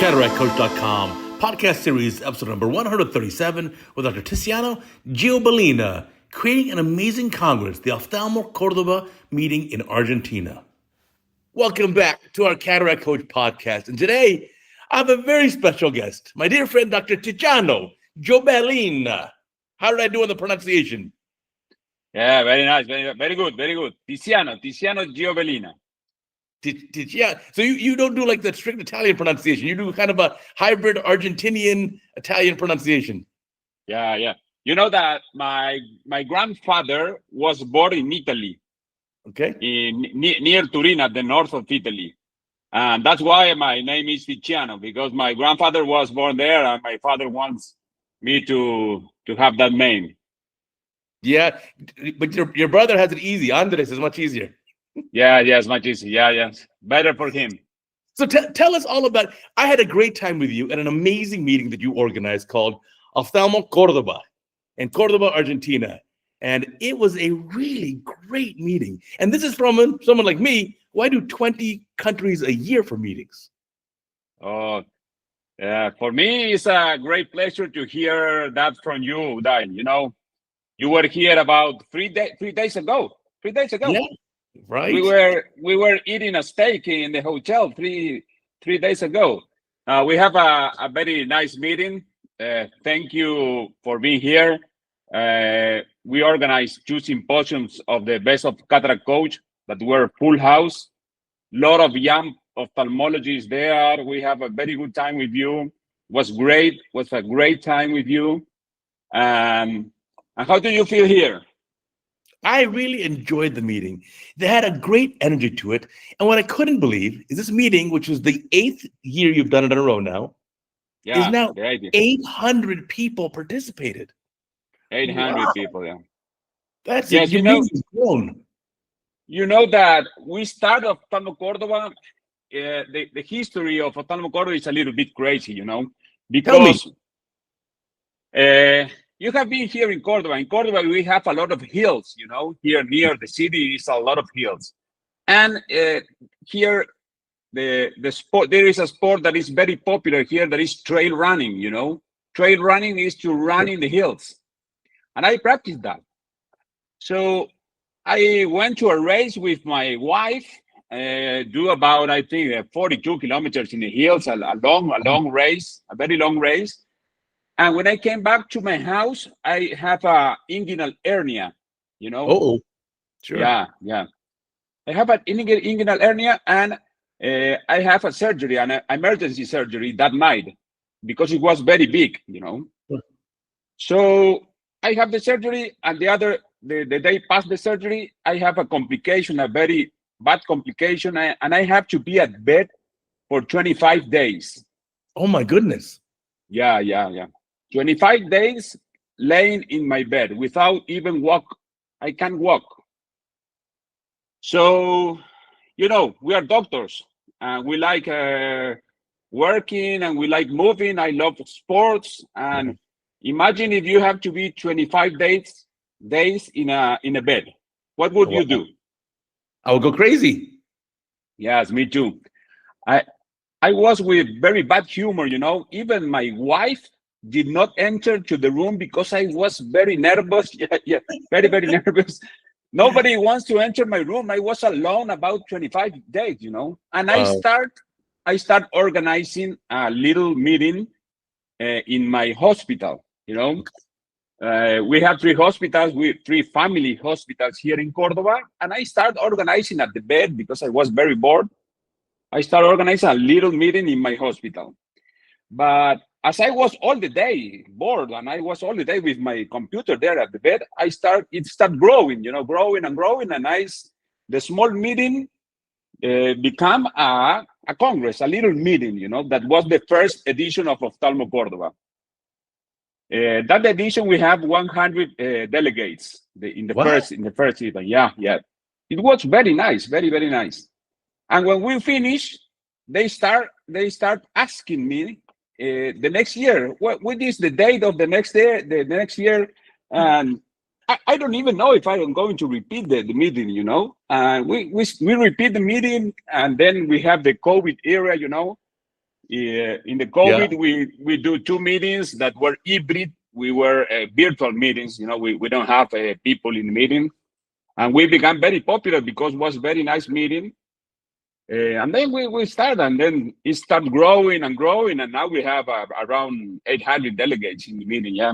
CataractCoach.com, podcast series, episode number 137, with Dr. Ticiano Giobellina, creating an amazing congress, the OftalmoCordoba meeting in Argentina. Welcome back to our Cataract Coach podcast. And today, I have a very special guest, my dear friend, Dr. Ticiano Giobellina. How did I do on the pronunciation? Yeah, very nice. Very good. Ticiano Giobellina. Yeah. So you don't do like the strict Italian pronunciation. You do kind of a hybrid Argentinian Italian pronunciation. Yeah. You know that my grandfather was born in Italy. Okay. Near Turin, at the north of Italy. And that's why my name is Ticiano, because my grandfather was born there and my father wants me to have that name. Yeah, but your brother has it easy. Andres is much easier. Yeah, it's much easier. Yeah. Better for him. So tell us all about, I had a great time with you at an amazing meeting that you organized called OftalmoCordoba in Cordoba, Argentina. And it was a really great meeting. And this is from someone like me, who I do 20 countries a year for meetings. Oh, yeah. For me, it's a great pleasure to hear that from you, Uday. You know, you were here about 3 days ago. 3 days ago. Yeah, right. We were eating a steak in the hotel three days ago. We have a very nice meeting. Thank you for being here. We organized 2 symposiums of the best of Cataract Coach that were full house. A lot of young ophthalmologists there. We have a very good time with you. Was a great time with you. And how do you feel here? I really enjoyed the meeting. They had a great energy to it. And what I couldn't believe is this meeting, which was the 8th year you've done it in a row now, is now 800 people participated. 800 people, yeah. That's it. Your meeting's grown. You know that we started OftalmoCordoba. The history of OftalmoCordoba is a little bit crazy, you know, because you have been here in Cordoba. In Cordoba, we have a lot of hills, you know. Here near the city is a lot of hills. And here, the sport, there is a sport that is very popular here, that is trail running, you know. Trail running is to run in the hills. And I practiced that. So I went to a race with my wife, do about, I think, 42 kilometers in the hills, a long race, a very long race. And when I came back to my house, I have a inguinal hernia, you know. Oh, sure. Yeah. I have an inguinal hernia, and I have a surgery, an emergency surgery that night, because it was very big, you know. Sure. So I have the surgery, and the day past the surgery, I have a complication, a very bad complication, and I have to be at bed for 25 days. Oh my goodness. Yeah. 25 days laying in my bed without even walk. I can't walk. So, you know, we are doctors, and we like working, and we like moving. I love sports, and imagine if you have to be 25 days in a bed. What would you do? I would go crazy. Yes, me too. I was with very bad humor, you know. Even my wife did not enter to the room because I was very nervous. Yeah, very nervous. Nobody wants to enter my room. I was alone about 25 days, you know. And wow. I start organizing a little meeting in my hospital, you know. We have 3 hospitals, 3 family hospitals here in Cordoba, and I start organizing at the bed because I was very bored. I start organizing a little meeting in my hospital. But as I was all the day bored, and I was all the day with my computer there at the bed, it started growing, you know, growing, and the small meeting became a congress, a little meeting, you know. That was the first edition of OftalmoCordoba. That edition, we have 100 delegates in the first event. Yeah. It was very nice, very nice. And when we finish, they start asking me the next year, what is the date of the next year? And I don't even know if I'm going to repeat the meeting, you know. We repeat the meeting, and then we have the COVID era, you know. In the COVID, we do 2 meetings that were hybrid. We were virtual meetings. We don't have people in the meeting, and we became very popular because it was very nice meeting. And then we started, and then it started growing and growing, and now we have around 800 delegates in the meeting. Yeah.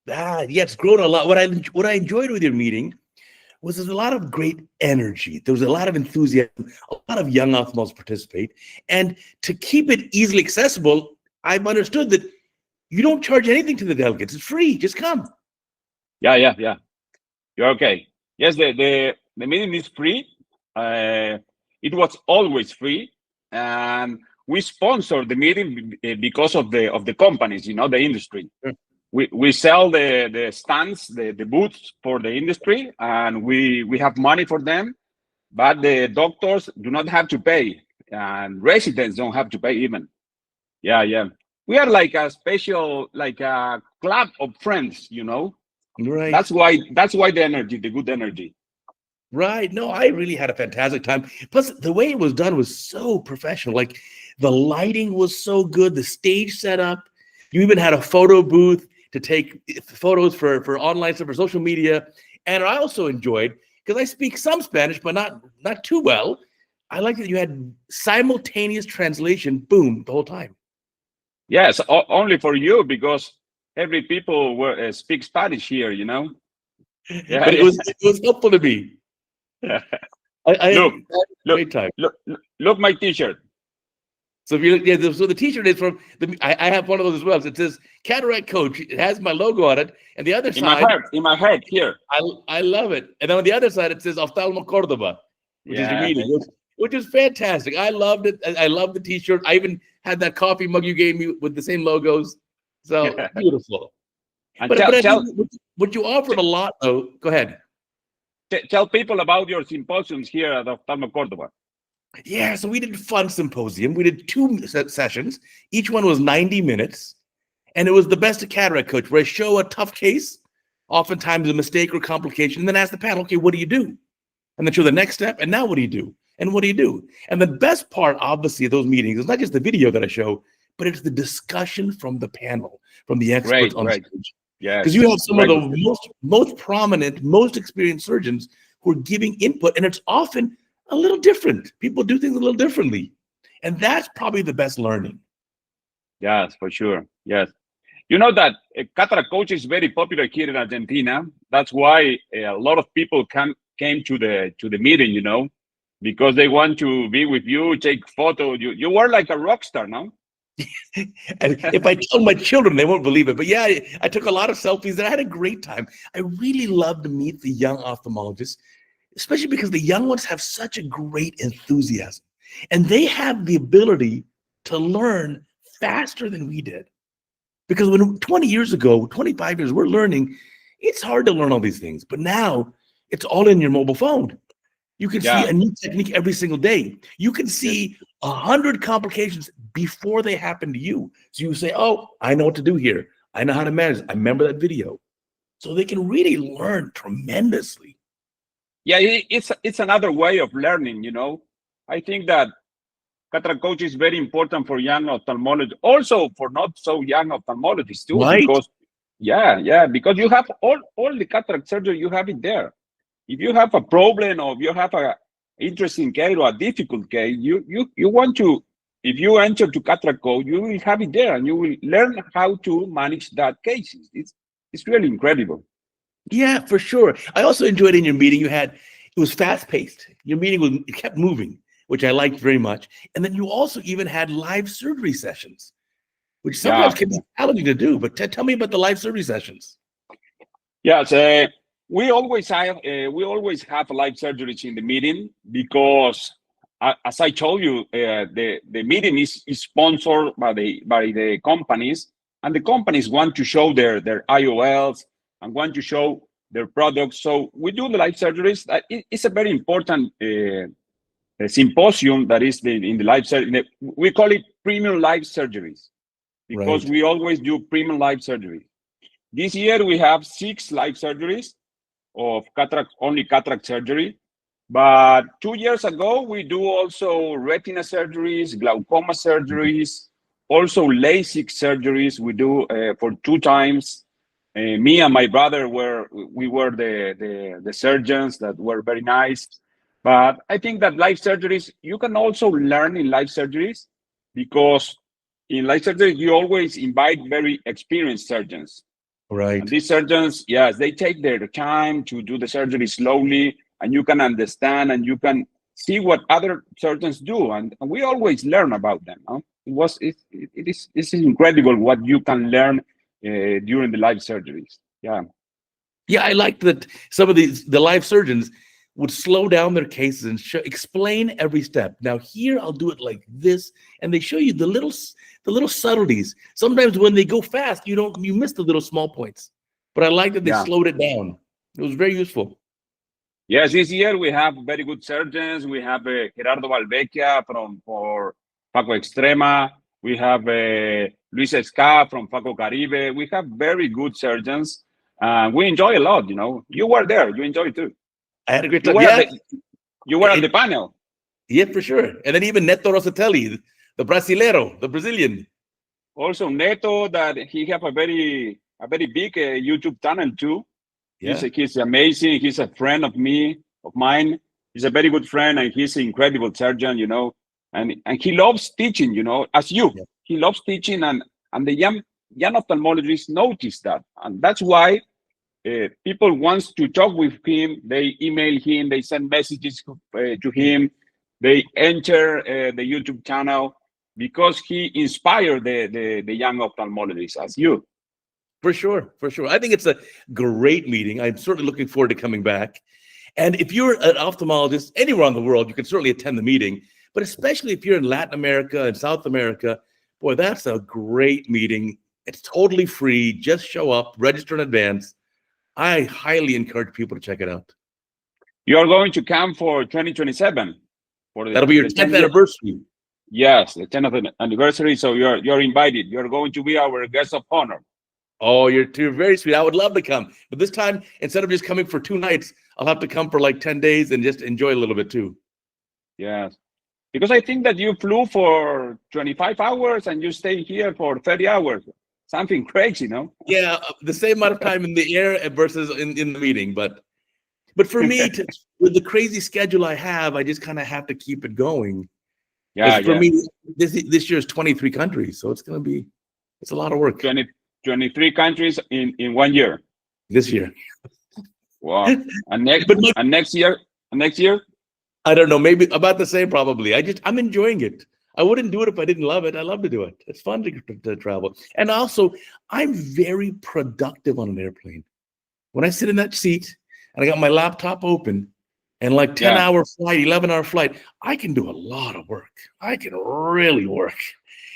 Yeah, it's grown a lot. What I enjoyed with your meeting was there's a lot of great energy. There was a lot of enthusiasm. A lot of young ophthalmologists participate, and to keep it easily accessible, I've understood that you don't charge anything to the delegates. It's free. Just come. Yeah. You're okay. Yes, the meeting is free. It was always free, and we sponsor the meeting because of the companies, the industry. Sure. We sell the stands, the booths for the industry, and we have money for them, but the doctors do not have to pay, and residents don't have to pay even. Yeah. We are like a special, like a club of friends, Right. That's why the good energy. Right. No, I really had a fantastic time. Plus, the way it was done was so professional. Like the lighting was so good, the stage setup. You even had a photo booth to take photos for online stuff, for social media. And I also enjoyed, because I speak some Spanish, but not too well. I like that you had simultaneous translation, boom, the whole time. Yes, only for you, because every people speak Spanish here, Yeah, But it was helpful to me. I look, had a great time. Look my T-shirt. So if you so the T-shirt is from I have one of those as well. It says CataractCoach. It has my logo on it, and the other side in my head here. I love it. And then on the other side it says OftalmoCordoba, which is your meeting, which is fantastic. I loved it. I love the T-shirt. I even had that coffee mug you gave me with the same logos. So beautiful. And but I think what you offered a lot, though. Go ahead. Tell people about your symposiums here at OftalmoCordoba. Yeah, so we did fun symposium. We did 2 sessions. Each one was 90 minutes. And it was the best of CataractCoach, where I show a tough case, oftentimes a mistake or complication, and then ask the panel, okay, what do you do? And then show the next step, and now what do you do? And what do you do? And the best part, obviously, of those meetings is not just the video that I show, but it's the discussion from the panel, from the experts on stage. Yeah, because you have some of the most prominent, most experienced surgeons who are giving input, and it's often a little different. People do things a little differently, and that's probably the best learning. Yes, for sure. Yes, you know that CataractCoach is very popular here in Argentina. That's why a lot of people came to the meeting, because they want to be with you, take photos. You were like a rock star, no? And if I tell my children, they won't believe it. But yeah, I took a lot of selfies and I had a great time. I really love to meet the young ophthalmologists, especially because the young ones have such a great enthusiasm. And they have the ability to learn faster than we did. Because when 20 years ago, 25 years, we're learning, it's hard to learn all these things. But now it's all in your mobile phone. You can see a new technique every single day. You can see 100 complications before they happen to you. So you say, oh, I know what to do here. I know how to manage it. I remember that video. So they can really learn tremendously. Yeah, it's another way of learning, I think that CataractCoach is very important for young ophthalmologists, also for not so young ophthalmologists too. Right? Because because you have all the cataract surgery, you have it there. If you have a problem or if you have a interesting case or a difficult case, you want to, if you enter to CataractCoach, you will have it there and you will learn how to manage that case. It's really incredible. Yeah, for sure. I also enjoyed in your meeting, it was fast paced. Your meeting it kept moving, which I liked very much. And then you also even had live surgery sessions, which sometimes can be challenging to do. But tell me about the live surgery sessions. Yes, we always have live surgeries in the meeting because, as I told you, the meeting is sponsored by the companies, and the companies want to show their IOLs and want to show their products. So we do the live surgeries. It's a very important symposium that is in the live surgery. We call it premium live surgeries because we always do premium live surgery. This year we have 6 live surgeries of cataract surgery. But 2 years ago, we do also retina surgeries, glaucoma surgeries, also LASIK surgeries. We do for 2 times. Me and my brother were the surgeons that were very nice. But I think that life surgeries, you can also learn in life surgeries, because in life surgery you always invite very experienced surgeons. And Right. these surgeons, yes, they take their time to do the surgery slowly, and you can understand and you can see what other surgeons do, and we always learn about them. Huh? It's incredible what you can learn during the live surgeries. Yeah, Yeah, I like that some of the live surgeons would slow down their cases and explain every step. Now here I'll do it like this, and they show you the little subtleties. Sometimes when they go fast, you miss the little small points. But I like that they yeah. slowed it down. It was very useful. Yes, this year we have very good surgeons. We have Gerardo Valvecchia from for Paco Extrema. We have Luis Esca from Paco Caribe. We have very good surgeons. We enjoy a lot. You were there. You enjoyed too. I had a great You time. were at Yeah, the and, panel. yeah, for sure. And then even Neto Rosatelli, the Brasileiro, the Brazilian. Also Neto, that he have a very big YouTube channel too. Yeah, He's amazing. He's a friend of mine. He's a very good friend, and he's an incredible surgeon. And he loves teaching. As you, yeah. he loves teaching, and the young ophthalmologists notice that, and that's why people wants to talk with him. They email him. They send messages to him. They enter the YouTube channel because he inspired the young ophthalmologists as you. For sure, for sure. I think it's a great meeting. I'm certainly looking forward to coming back. And if you're an ophthalmologist anywhere in the world, you can certainly attend the meeting. But especially if you're in Latin America and South America, boy, that's a great meeting. It's totally free. Just show up, register in advance. I highly encourage people to check it out. You are going to come for 2027 for That'll be your the 10 10th year. anniversary. Yes, the 10th anniversary. So you're invited. You're going to be our guest of honor. Oh, you're very sweet. I would love to come. But this time, instead of just coming for 2 nights, I'll have to come for like 10 days and just enjoy a little bit too. Yes, because I think that you flew for 25 hours and you stay here for 30 hours. Something crazy, no? Yeah, the same amount of time in the air versus in the meeting. But for me, with the crazy schedule I have, I just kind of have to keep it going. Because Yeah, for yeah. me, this year is 23 countries, so it's a lot of work 23 countries in 1 year. this year. Wow. And next But and next year, I don't know, maybe about the same probably. I'm enjoying it. I wouldn't do it if I didn't love it. I love to do it. It's fun to travel. And also, I'm very productive on an airplane. When I sit in that seat and I got my laptop open and like 10-hour flight, 11-hour flight, I can do a lot of work. I can really work.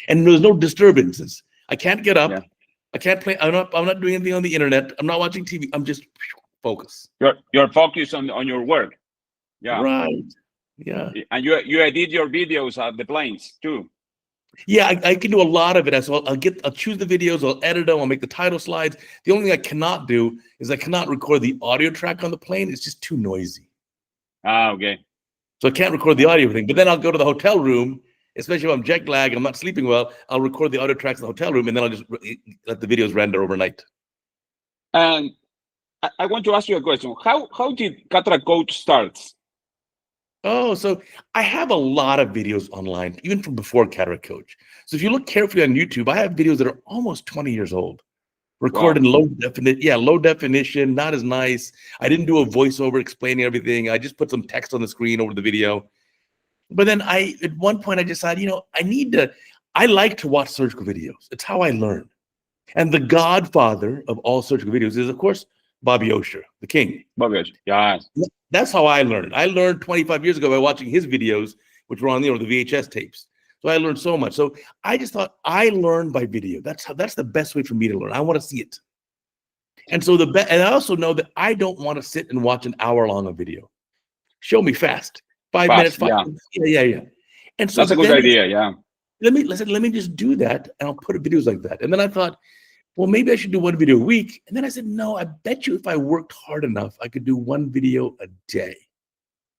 And there's no disturbances. I can't get up. yeah. I can't play. I'm not doing anything on the internet. I'm not watching TV. I'm just focused. You're focused on your work. Yeah. Right. Yeah. And you edit your videos at the planes too. Yeah, I can do a lot of it. So I'll choose the videos, I'll edit them, I'll make the title slides. The only thing I cannot do is I cannot record the audio track on the plane. It's just too noisy. Okay. So I can't record the audio thing. But then I'll go to the hotel room, especially if I'm jet lagged, I'm not sleeping well. I'll record the audio tracks in the hotel room, and then I'll just let the videos render overnight. And I want to ask you a question. How did CataractCoach start? Oh, so I have a lot of videos online, even from before CataractCoach. So if you look carefully on YouTube, I have videos that are almost 20 years old, recorded in low definition. Yeah, low definition, not as nice. I didn't do a voiceover explaining everything. I just put some text on the screen over the video. But then at one point, I decided, I like to watch surgical videos. It's how I learn. And the godfather of all surgical videos is, of course, Bobby Osher, the king. Bobby, yes. That's how I learned. I learned 25 years ago by watching his videos, which were on the VHS tapes. So I learned so much. So I just thought I learned by video. That's the best way for me to learn. I want to see it. And so and I also know that I don't want to sit and watch an hour long of video. Show me fast. 5 minutes. Yeah. And so that's a good idea. Yeah. Let me just do that, and I'll put videos like that. And then I thought, well, maybe I should do one video a week. And then I said, no, I bet you if I worked hard enough, I could do one video a day.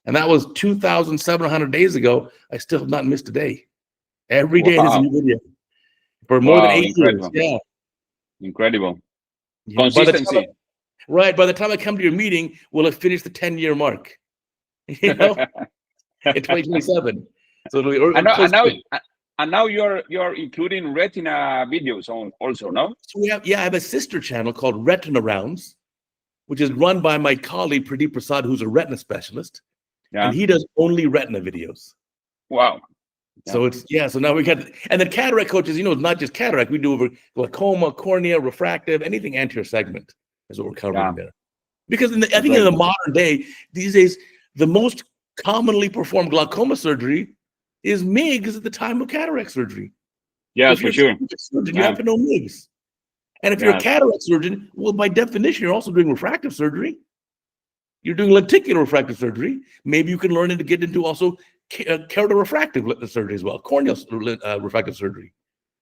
And that was 2,700 days ago. I still have not missed a day. Every day there's a Wow. new video for more than Wow. 8 years. Incredible. Yeah. Incredible. Yeah. Consistency. By the time I come to your meeting, we'll have finished the 10-year mark, you know, in 2027. So it'll be and now, close and now, to it. and now you're including retina videos on also, no? So I have a sister channel called Retina Rounds, which is run by my colleague Pradeep Prasad, who's a retina specialist, Yeah. and he does only retina videos. Wow. So so now we got, and then cataract coaches, it's not just cataract. We do over glaucoma, cornea, refractive, anything anterior segment is what we're covering there. Because I think in the modern day, these days, the most commonly performed glaucoma surgery is MIGS at the time of cataract surgery. Yes, for sure. Surgeon, you have to know MIGS. And if you're a cataract surgeon, well, by definition, you're also doing refractive surgery. You're doing lenticular refractive surgery. Maybe you can learn to get into also keratorefractive surgery as well, corneal refractive surgery.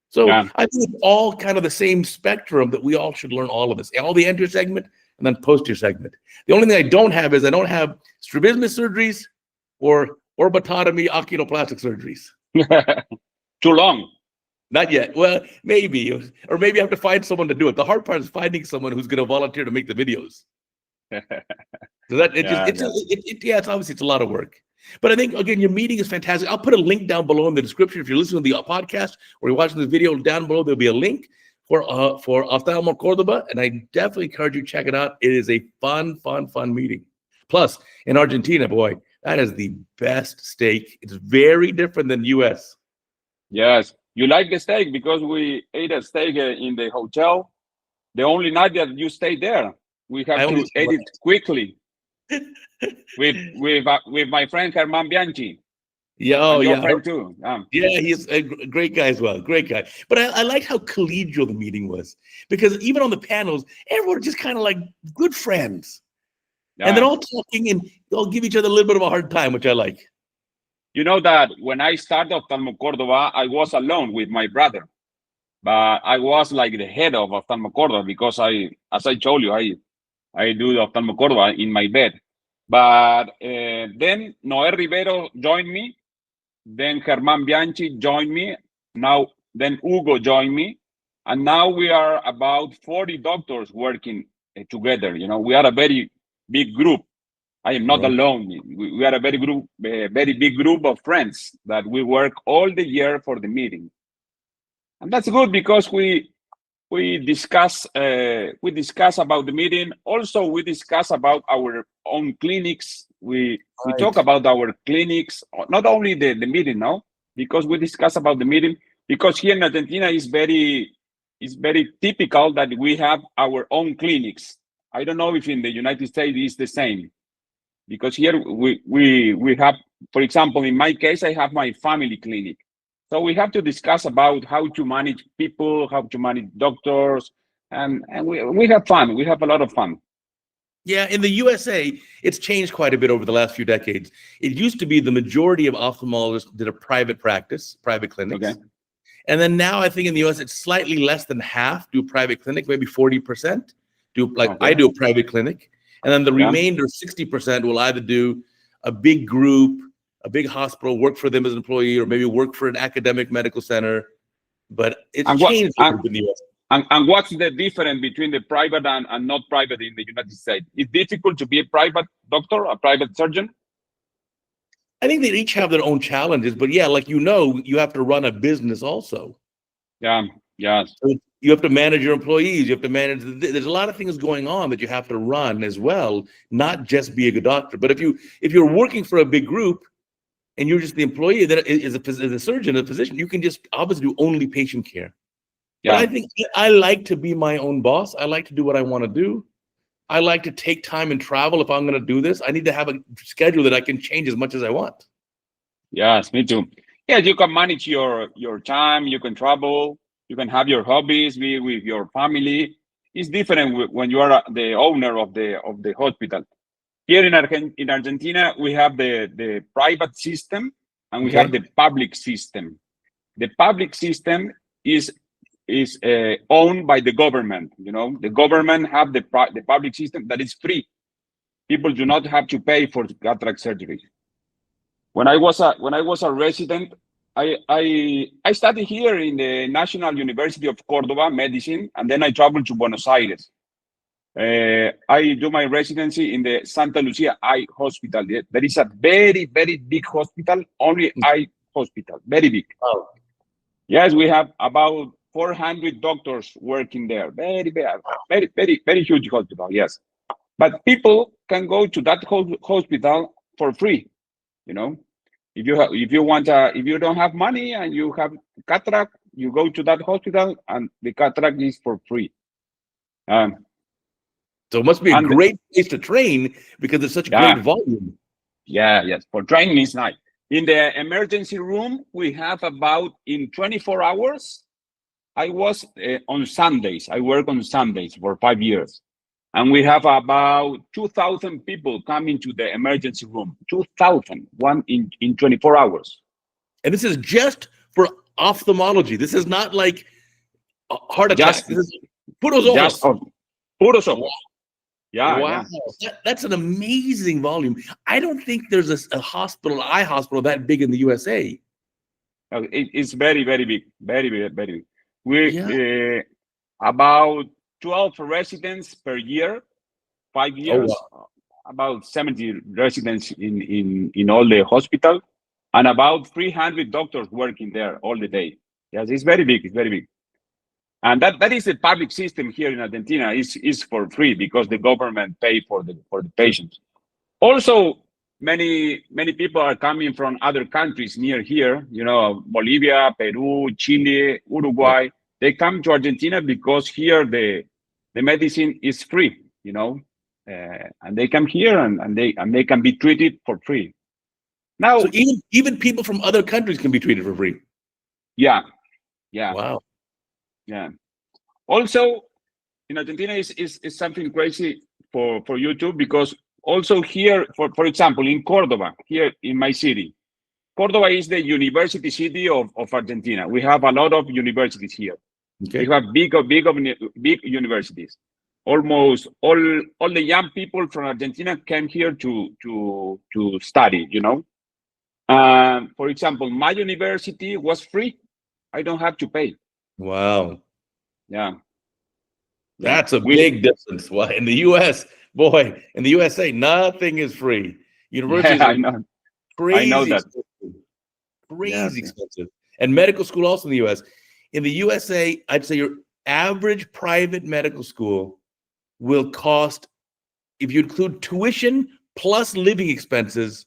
So I think it's all kind of the same spectrum that we all should learn all of this, all the anterior segment and then posterior segment. The only thing I don't have is I don't have strabismus surgeries or orbitotomy oculoplastic surgeries. Too long. Not yet. Well, maybe, or maybe I have to find someone to do it. The hard part is finding someone who's going to volunteer to make the videos. So that it's obviously it's a lot of work. But I think, again, your meeting is fantastic. I'll put a link down below in the description. If you're listening to the podcast or you're watching this video down below, there'll be a link for OftalmoCordoba, and I definitely encourage you to check it out. It is a fun meeting. Plus, in Argentina, boy, that is the best steak. It's very different than U.S. Yes. You like the steak because we ate a steak in the hotel. The only night that you stayed there, we have to eat it quickly with my friend Germán Bianchi. Yeah, your friend too. Yeah, he's a great guy as well. Great guy. But I liked how collegial the meeting was, because even on the panels, everyone was just kind of like good friends. Yeah. And they're all talking and they'll give each other a little bit of a hard time, which I like. You know that when I started OftalmoCordoba, I was alone with my brother. But I was like the head of OftalmoCordoba because as I told you, I do the OftalmoCordoba in my bed. But then Noé Rivero joined me. Then Germán Bianchi joined me. Then Hugo joined me. And now we are about 40 doctors working together. We are a very big group. I am not alone. We are a very big group of friends that we work all the year for the meeting. And that's good because we discuss about the meeting. Also, we discuss about our own clinics. We talk about our clinics, not only the meeting, no, because we discuss about the meeting. Because here in Argentina is very typical that we have our own clinics. I don't know if in the United States it's the same. Because here we have, for example, in my case, I have my family clinic. So we have to discuss about how to manage people, how to manage doctors, and we have fun. We have a lot of fun. Yeah, in the USA, it's changed quite a bit over the last few decades. It used to be the majority of ophthalmologists did a private practice, private clinics. Okay. And then now I think in the US, it's slightly less than half do private clinic, maybe 40% do, I do a private clinic. And then the remainder, 60%, will either do a big group, a big hospital, work for them as an employee, or maybe work for an academic medical center. But it's changed in the US. And what's the difference between the private and not private in the United States? It's difficult to be a private doctor, a private surgeon? I think they each have their own challenges. But yeah, like you have to run a business also. Yeah, yes. So you have to manage your employees. You have to manage. There's a lot of things going on that you have to run as well, not just be a good doctor. But if you're working for a big group and you're just the employee, then as a surgeon, a physician, you can just obviously do only patient care. Yeah. But I think I like to be my own boss. I like to do what I want to do. I like to take time and travel. If I'm going to do this, I need to have a schedule that I can change as much as I want. Yes, me too. Yeah, you can manage your time. You can travel. You can have your hobbies, be with your family. It's different when you are the owner of the hospital. Here in Argentina, we have the private system and we have the public system. The public system is owned by the government. The government have the public system that is free. People do not have to pay for cataract surgery. When I was a resident, I studied here in the National University of Cordoba, medicine, and then I traveled to Buenos Aires. I do my residency in the Santa Lucia Eye Hospital. There is a very, very big hospital, only eye hospital, very big. Oh. Yes, we have about 400 doctors working there. Very, very, very, very huge hospital. Yes, but people can go to that hospital for free. You know, if you don't have money and you have cataract, you go to that hospital and the cataract is for free. So it must be a great place to train because it's such great volume. Yeah, yes. For training is nice. In the emergency room, we have about in 24 hours. I was on Sundays. I work on Sundays for 5 years. And we have about 2,000 people coming to the emergency room. 2,000, one in 24 hours. And this is just for ophthalmology. This is not like a heart attack. This is puros ojos. Puros ojos. Yeah, wow. Yeah. That's an amazing volume. I don't think there's a hospital, eye hospital that big in the USA. It's very, very big. Very, very, very big. We about 12 residents per year, 5 years. Oh, wow. About 70 residents in all the hospital, and about 300 doctors working there all the day. Yes, it's very big. It's very big. And that is the public system here in Argentina. Is for free because the government pay for the patients. Also, many people are coming from other countries near here. You know, Bolivia, Peru, Chile, Uruguay. Yeah. They come to Argentina because here the medicine is free. You know, and they come here and they can be treated for free. Now, so even people from other countries can be treated for free. Yeah. Wow. Yeah. Also, in Argentina is something crazy for you too, because also here, for example, in Cordoba, here in my city, Cordoba is the university city of Argentina. We have a lot of universities here. Okay. We have big universities. Almost all the young people from Argentina came here to study. You know, for example, my university was free. I don't have to pay. Wow. Yeah. That's a big difference. Well, in the US, boy, in the USA, nothing is free. Universities are crazy. I know that. Crazy expensive. And medical school also in the US. In the USA, I'd say your average private medical school will cost, if you include tuition plus living expenses,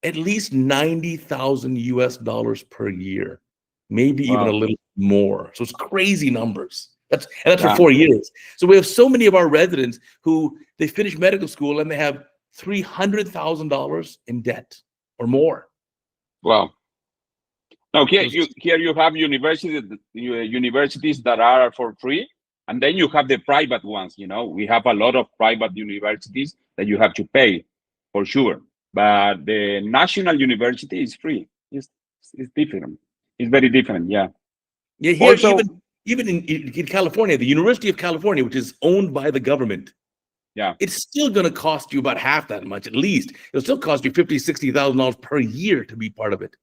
at least $90,000 per year, maybe even a little more. So it's crazy numbers. That's for 4 years. So we have so many of our residents who they finish medical school and they have $300,000 in debt or more. Wow. Now here you have universities that are for free, and then you have the private ones. You know, we have a lot of private universities that you have to pay for sure. But the national university is free. It's different. It's very different. Yeah. Yeah. Here, also, even in California, the University of California, which is owned by the government, it's still going to cost you about half that much, at least. It'll still cost you $50,000, $60,000 per year to be part of it,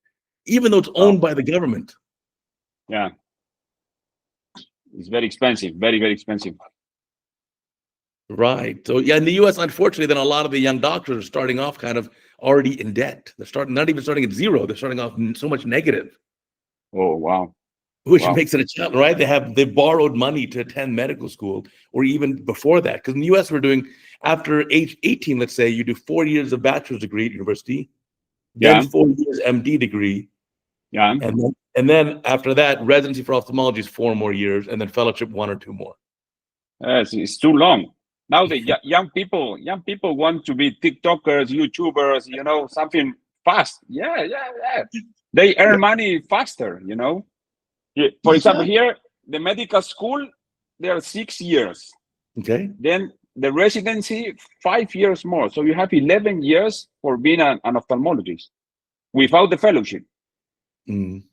even though it's owned by the government. Yeah. It's very expensive. Very, very expensive. Right. So yeah, in the US, unfortunately, then a lot of the young doctors are starting off kind of already in debt. They're not even starting at zero. They're starting off so much negative. Oh, wow. Which makes it a challenge, right? They've borrowed money to attend medical school, or even before that. Because in the US, we're doing, after age 18, let's say, you do 4 years of bachelor's degree at university, then 4 years MD degree. Yeah. And then after that, residency for ophthalmology is 4 more years, and then fellowship 1 or 2 more. It's too long. Now the young people want to be TikTokers, YouTubers, you know, something fast. Yeah. They earn money faster, you know. For example, here, the medical school, there are 6 years. Okay. Then the residency, 5 years more. So you have 11 years for being an ophthalmologist without the fellowship. Mm.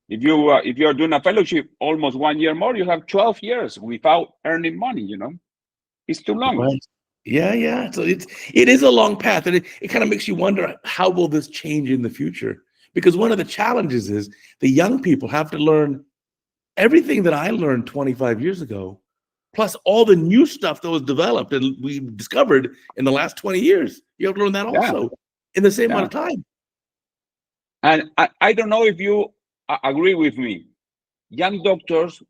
If you are doing a fellowship almost 1 year more, you have 12 years without earning money, you know. It's too long. Right. Yeah. So it is a long path, and it kind of makes you wonder, how will this change in the future? Because one of the challenges is the young people have to learn everything that I learned 25 years ago, plus all the new stuff that was developed and we discovered in the last 20 years. You have to learn that Yeah, also in the same amount yeah. of time. And I don't know if you agree with me. Young doctors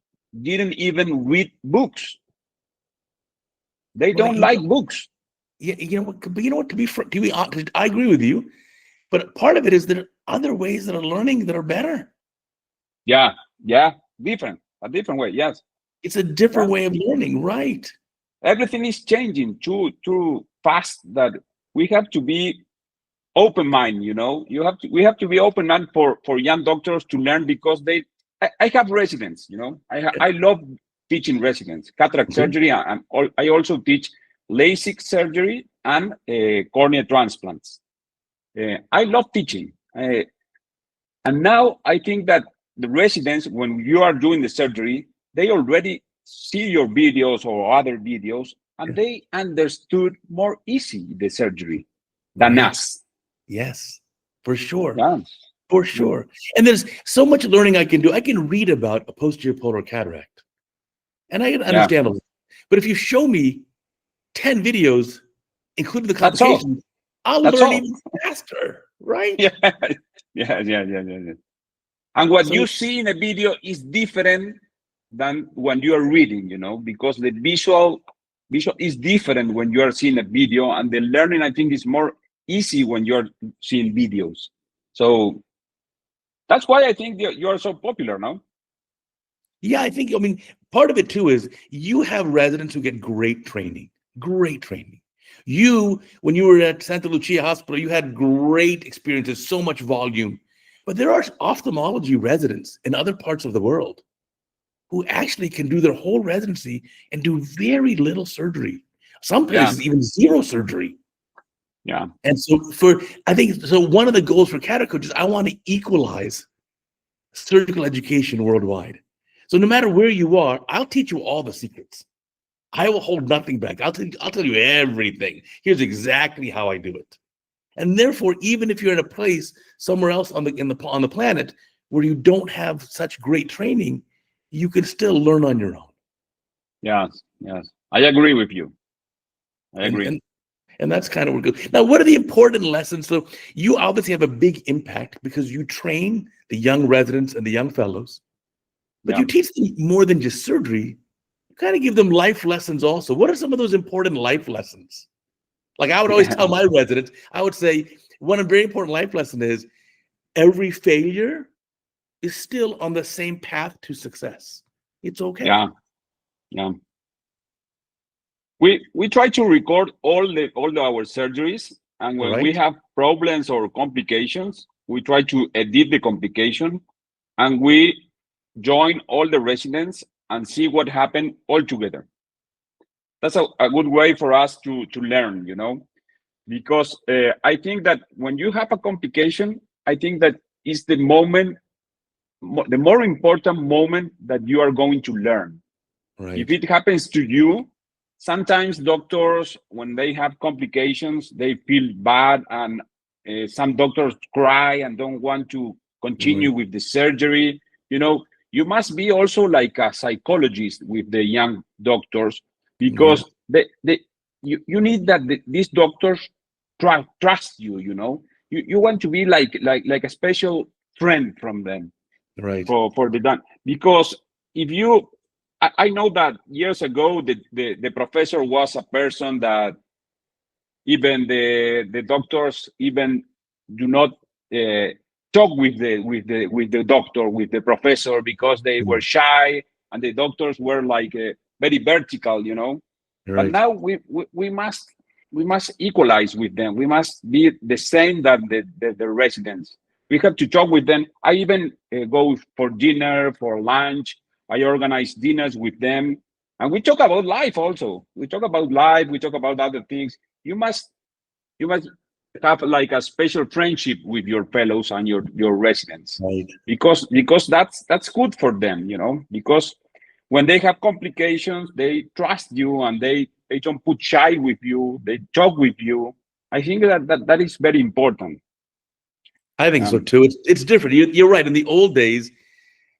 didn't even read books. They Right. don't like books. Yeah, but to be honest, I agree with you. But part of it is there are other ways that are learning that are better. Yeah, different, a different way. Yes, It's a yeah. different way of learning, right? Everything is changing too fast that we have to be open mind. We have to be open mind for young doctors to learn because I have residents. I love teaching residents cataract Mhm. surgery, and I also teach LASIK surgery and cornea transplants. I love teaching. And now I think that the residents, when you are doing the surgery, they already see your videos or other videos, and Yeah. they understood more easy the surgery than Right. us. Yes, for sure. Yeah. For Mm. sure. And there's so much learning I can do. I can read about a posterior polar cataract and I can Yeah. understand a little. But if you show me 10 videos, including the That's all. complications, I'll That's learn all. even faster, right? Yeah. Yeah. And what So you see in a video is different than when you are reading, because the visual is different when you are seeing a video, and the learning, I think, is more easy when you're seeing videos. So that's why I think you're so popular now. yeah, I mean, part of it too is you have residents who get great training, great training. When you were at Santa Lucia Hospital, you had great experiences, so much volume. But there are ophthalmology residents in other parts of the world who actually can do their whole residency and do very little surgery. Some Yeah, places even zero surgery. yeah, And so I think so one of the goals for CataractCoach is I want to equalize surgical education worldwide. So no matter where you are, I'll teach you all the secrets. I will hold nothing back. I'll tell you everything. Here's exactly how I do it. And therefore, even if you're in a place somewhere else on the planet where you don't have such great training, you can still learn on your own. yes. I agree with you. I And agree. and and that's kind of where it goes. Now, what are the important lessons? So you obviously have a big impact because you train the young residents and the young fellows, but Yeah. you teach them more than just surgery. You kind of give them life lessons also. What are some of those important life lessons? Like I would always tell my residents, I would say one very important life lesson is every failure is still on the same path to success. It's okay. Yeah, yeah. We try to record all our surgeries, and when we Right? have problems or complications, we try to edit the complication, and we join all the residents and see what happened all together. That's a good way for us to learn, because I think that when you have a complication, I think that is the moment, the more important moment that you are going to learn. If Right. it happens to you, sometimes doctors, when they have complications, they feel bad, and some doctors cry and don't want to continue Right. with the surgery. You must be also like a psychologist with the young doctors, Yeah. because you need that these doctors trust you. You want to be like a special friend from them Right. for the done, because if you I know that years ago the professor was a person that even the doctors even do not uh, talk with the doctor, with the professor, because they were Mm. shy, and the doctors were like very vertical. But Right. now we must equalize with them. We must be the same that the residents. We have to talk with them. I even go for dinner, for lunch. I organize dinners with them, and we talk about life also. We talk about life. We talk about other things. You must have like a special friendship with your fellows and your residents, Right. because that's good for them. Because when they have complications, they trust you, and don't put shy with you. They talk with you. I think that is very important. I think so too. It's different. You're right. In the old days,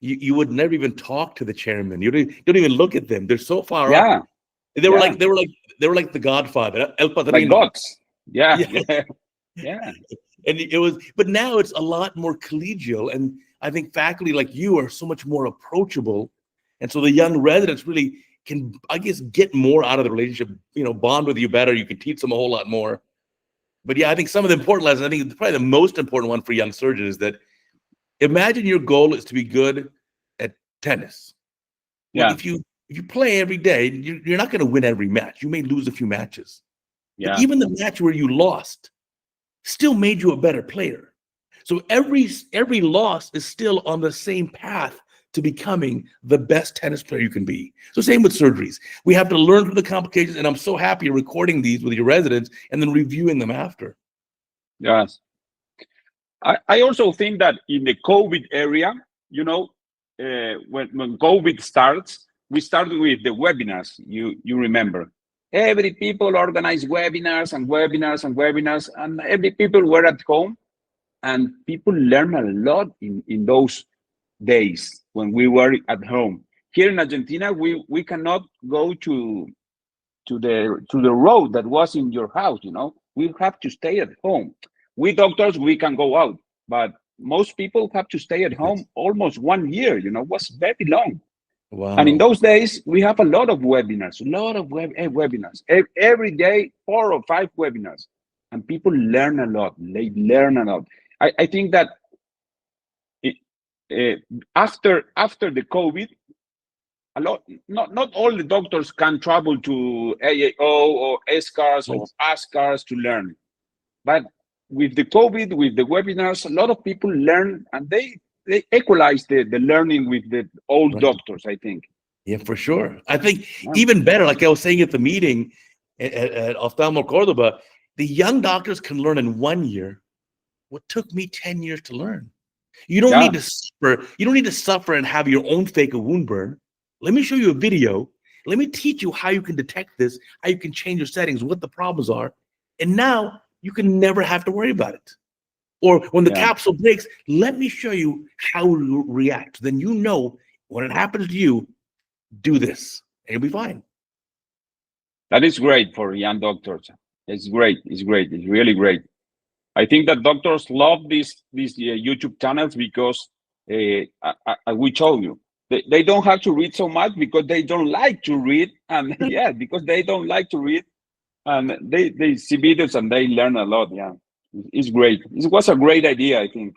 you would never even talk to the chairman. You don't even look at them. They're so far up. Yeah, They were yeah, like the Godfather, El like Padrino. gods. Yeah, Yeah. yeah, yeah, And it was, but now it's a lot more collegial, and I think faculty like you are so much more approachable, and so the young residents really can, I guess, get more out of the relationship. Bond with you better. You can teach them a whole lot more. But yeah, I think some of the important lessons. I think probably the most important one for young surgeons is that imagine your goal is to be good at tennis. Well, yeah, if you play every day, you're not going to win every match. You may lose a few matches, but yeah. even the match where you lost still made you a better player. So every loss is still on the same path to becoming the best tennis player you can be. So same with surgeries. We have to learn from the complications, and I'm so happy you're recording these with your residents and then reviewing them after. Yes. I also think that in the COVID area, when COVID starts, we started with the webinars. You remember, every people organize webinars and webinars and webinars, and every people were at home, and people learn a lot in those days when we were at home. Here in Argentina, we cannot go to the road that was in your house. We have to stay at home. We doctors, we can go out, but most people have to stay at home almost 1 year. Was very long. And in Wow. those days, we have a lot of webinars, webinars. Every day, 4 or 5 webinars, and people learn a lot. They learn a lot. I think that after the COVID, a lot, not all the doctors can travel to AAO or SCARS or ASCARS to learn. But with the COVID, with the webinars, a lot of people learn, and they equalize the learning with the old doctors, I think. Yeah, for sure. I think even better, like I was saying at the meeting at OftalmoCordoba, the young doctors can learn in 1 year what took me 10 years to learn. You don't need to suffer. You don't need to suffer and have your own fake wound burn. Let me show you a video. Let me teach you how you can detect this, how you can change your settings, what the problems are. And now you can never have to worry about it. Or when the capsule breaks, let me show you how to react. Then when it happens to you, do this, and you'll be fine. That is great for young doctors. It's great. It's great. It's really great. I think that doctors love these YouTube channels because we told you they don't have to read so much because they don't like to read, and because they don't like to read, and they see videos and they learn a lot. Yeah, it's great. It was a great idea, I think.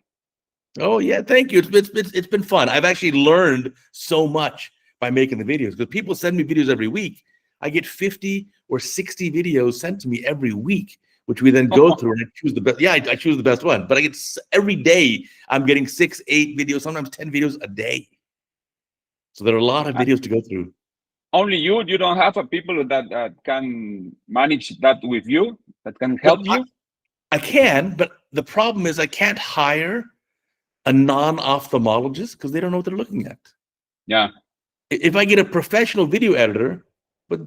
Oh yeah, thank you. It's been fun. I've actually learned so much by making the videos because people send me videos every week. I get 50 or 60 videos sent to me every week, which we then go through and I choose the best. Yeah, I choose the best one. But I get every day. I'm getting 6, 8 videos, sometimes 10 videos a day. So there are a lot of videos to go through. Only you don't have people that can manage that with you, that can help you? I can, but the problem is I can't hire a non-ophthalmologist because they don't know what they're looking at. Yeah. If I get a professional video editor, but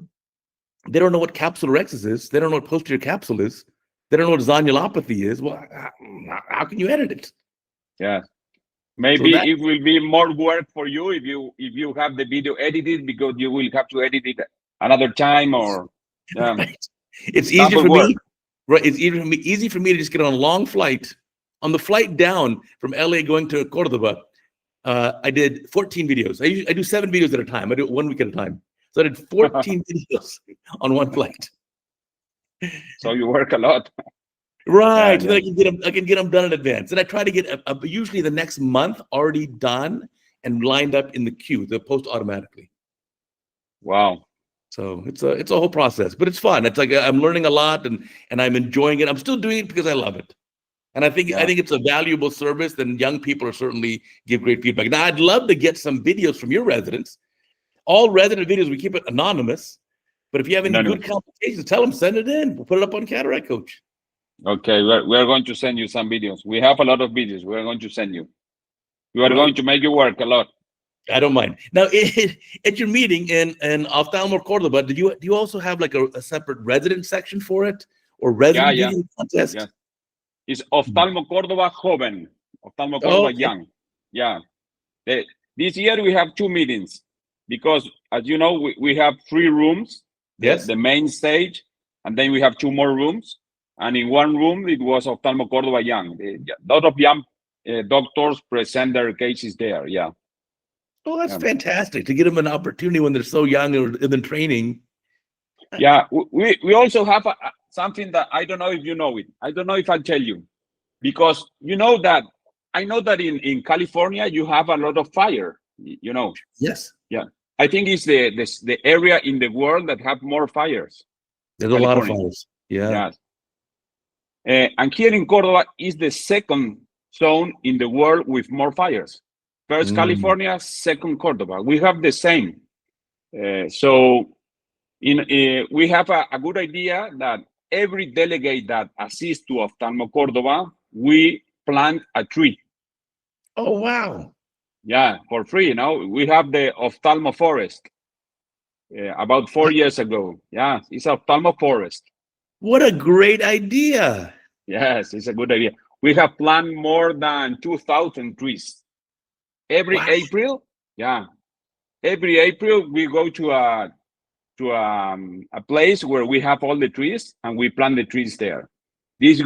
they don't know what capsulorhexis is, they don't know what posterior capsule is, they don't know what zonulopathy is, well, how can you edit it? Yeah. Maybe it will be more work for you if you have the video edited because you will have to edit it another time or right. It's easier for me. Right. It's easy for me to just get on a long flight. On the flight down from LA going to Cordoba, I did 14 videos. I do 7 videos at a time. I do it 1 week at a time. So I did 14 videos on one flight. So you work a lot. Right. So then I can get them done in advance. And I try to get usually the next month already done and lined up in the queue. They'll post automatically. Wow. So it's a whole process, but it's fun. It's like I'm learning a lot and I'm enjoying it. I'm still doing it because I love it. And I think it's a valuable service, and young people are certainly give great feedback. Now I'd love to get some videos from your residents. All resident videos, we keep it anonymous. But if you have any good complications, tell them, send it in. We'll put it up on CataractCoach. Okay, we're going to send you some videos. We have a lot of videos. We're going to send you. We are going to make you work a lot. I don't mind. Now, at your meeting in OftalmoCordoba, do you also have like a separate resident section for it, or Yeah, resident yeah, beauty yeah. contest? It's OftalmoCordoba Joven, Oh, OftalmoCordoba okay. Young. Yeah. The- this year we have two meetings because, as you know, we have three rooms, Yes. the main stage, and then we have two more rooms. And in one room, it was OftalmoCordoba Young. A lot of young doctors present their cases there. Yeah. Oh, that's Yeah. fantastic to get them an opportunity when they're so young or in training. Yeah. We also have something that I don't know if you know it. I don't know if I'll tell you because you know that I know that in California you have a lot of fire. You know. Yes. Yeah. I think it's the area in the world that have more fires. There's a lot of California. fires. Yeah. Yes. And here in Cordoba is the second zone in the world with more fires. First Mm. California, second Cordoba. We have the same. So we have a good idea that every delegate that assists to Oftalmo Cordoba, we plant a tree. Oh, wow. Yeah, for free. We have the Oftalmo Forest about 4 years ago. Yeah, it's Oftalmo Forest. What a great idea. Yes, it's a good idea. We have planted more than 2,000 trees. Every Wow. April, yeah, every April we go to a place where we have all the trees and we plant the trees there. This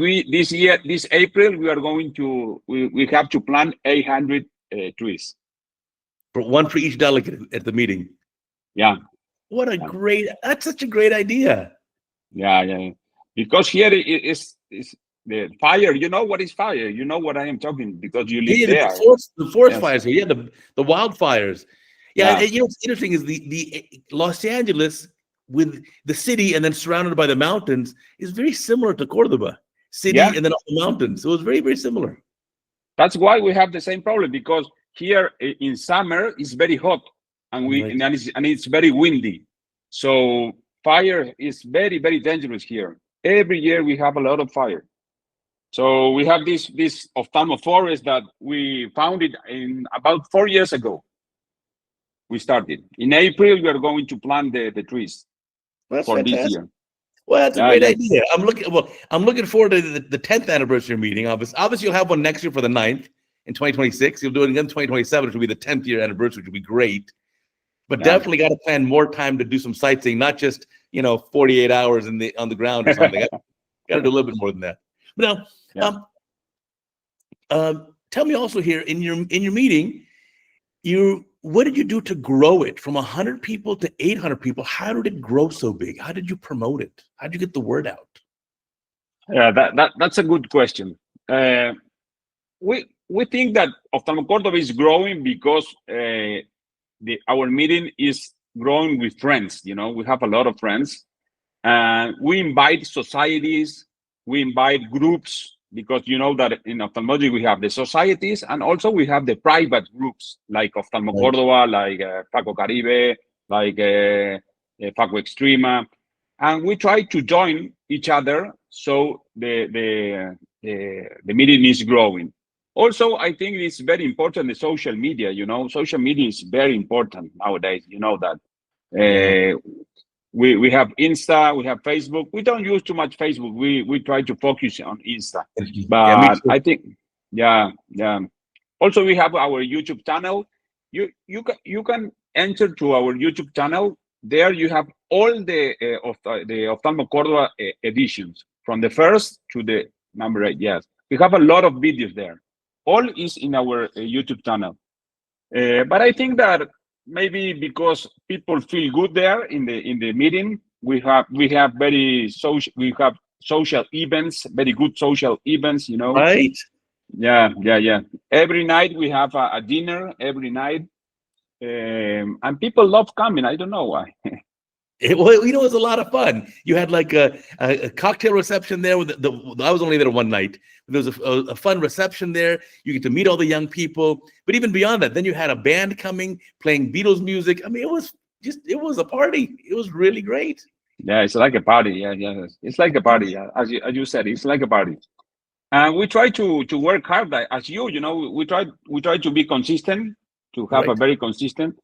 April, we have to plant 800 trees. For one for each delegate at the meeting. Yeah, What a yeah, that's such a great idea. yeah. Because here is the fire. You know what is fire? You know what I am talking because you live Yeah, there. the forest Yes. fires. Yeah, the wildfires. Yeah, Yeah. and, what's interesting is the Los Angeles with the city and then surrounded by the mountains is very similar to Cordoba Yeah. city and then all the mountains. So it was very, very similar. That's why we have the same problem because here in summer it's very hot and Right. it's very windy. So fire is very, very dangerous here. Every year we have a lot of fire. So we have this ophthalmo forest that we found it in about 4 years ago. We started in April. We are going to plant the trees Well, that's for this fantastic. year. Well, that's a Yeah, great yeah, idea. I'm looking forward to the 10th anniversary meeting. Obviously, you'll have one next year for the 9th in 2026. You'll do it again in 2027, which will be the 10th year anniversary, which will be great. But yeah. definitely got to plan more time to do some sightseeing, not just 48 hours on the ground or something. Got to do a little bit more than that. But now, Yeah. tell me also here in your meeting, what did you do to grow it from 100 people to 800 people? How did it grow so big? How did you promote it? How did you get the word out? Yeah, that's a good question. We think that Oftalmo Cordoba is growing because our meeting is growing with friends. We have a lot of friends, and we invite societies, we invite groups because you know that in ophthalmology we have the societies and also we have the private groups like Oftalmo Right. Cordoba, like Paco Caribe, like Paco Extrema, and we try to join each other so the meeting is growing. Also, I think it's very important the social media. Social media is very important nowadays. You know that. Yeah. We have Insta, we have Facebook. We don't use too much Facebook. We try to focus on Insta. Yeah, me But too. I think, yeah. Also, we have our YouTube channel. You can enter to our YouTube channel. There you have all the Oftalmo Cordoba editions from the first to the number 8. Yes, we have a lot of videos there. All is in our YouTube channel. But I think that maybe because people feel good there in the meeting, we have social events, very good social events. Right. Yeah. Every night we have a dinner every night, and people love coming. I don't know why. It was a lot of fun. You had like a cocktail reception there. I was only there one night. There was a fun reception there. You get to meet all the young people. But even beyond that, then you had a band coming, playing Beatles music. I mean, it was a party. It was really great. Yeah, it's like a party. Yeah. It's like a party. Yeah. As you said, it's like a party. And we try to work hard as we try to be consistent. to have a very consistent.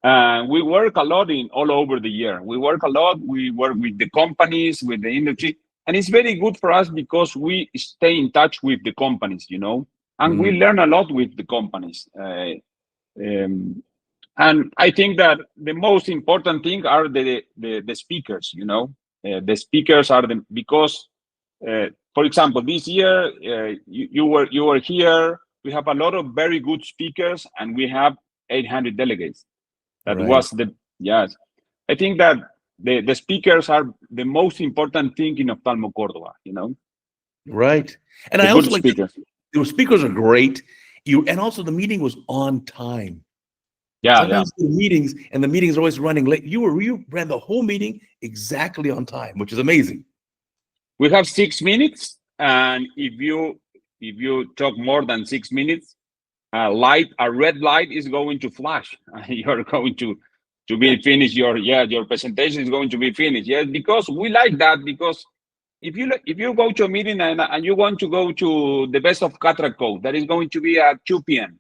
We work a lot in all over the year. We work a lot. We work with the companies, with the industry, and it's very good for us because we stay in touch with the companies, and we learn a lot with the companies. And I think that the most important thing are the speakers. The speakers are because, for example, this year you were here. We have a lot of very good speakers, and we have 800 delegates. That was yes. I think that the speakers are the most important thing in OftalmoCordoba, Right. And the I good also like speakers. the speakers are great. And also the meeting was on time. Yeah, Sometimes the meetings and the meetings are always running late. You ran the whole meeting exactly on time, which is amazing. We have 6 minutes, and if you talk more than 6 minutes, a red light is going to flash. You're going to be finished. Your presentation is going to be finished. Yes, because we like that. Because if you go to a meeting and you want to go to the best of CataractCoach, that is going to be at 2 p.m.